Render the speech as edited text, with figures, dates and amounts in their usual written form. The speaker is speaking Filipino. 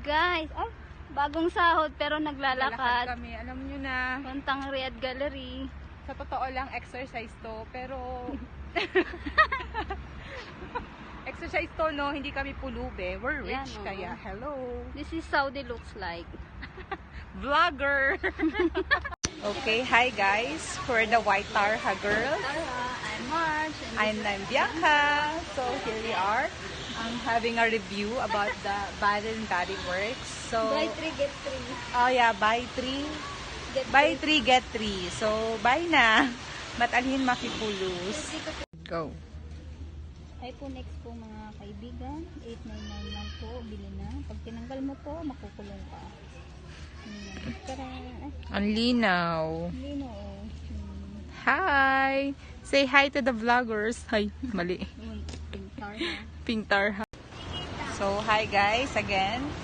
Guys, ay, bagong sahod pero Lalakad naglalakad. kami. Alam nyo na, Puntang Riyadh Gallery. sa totoo lang, exercise to. Pero, exercise to, no? Hindi kami pulube. We're rich, Yan, oh. kaya hello. This is Saudi looks like. Vlogger! Okay, hi guys. For the White Tarha girl. I'm Marge. I'm Bianca. So here we are. I'm having a review about the Bath and Body Works. So, Buy 3, get 3. oh yeah, buy 3. Get Buy 3, get 3. So, buy na. Matalhin makipulus. Go. iPhone X po mga kaibigan. 899 lang po. Bili na. Pag tinanggal mo to, makukulong ka. Tara. Ang linaw. Lino. Hi! Say hi to the vloggers. Hi, mali. Pintar na. Pintar. So, hi guys again.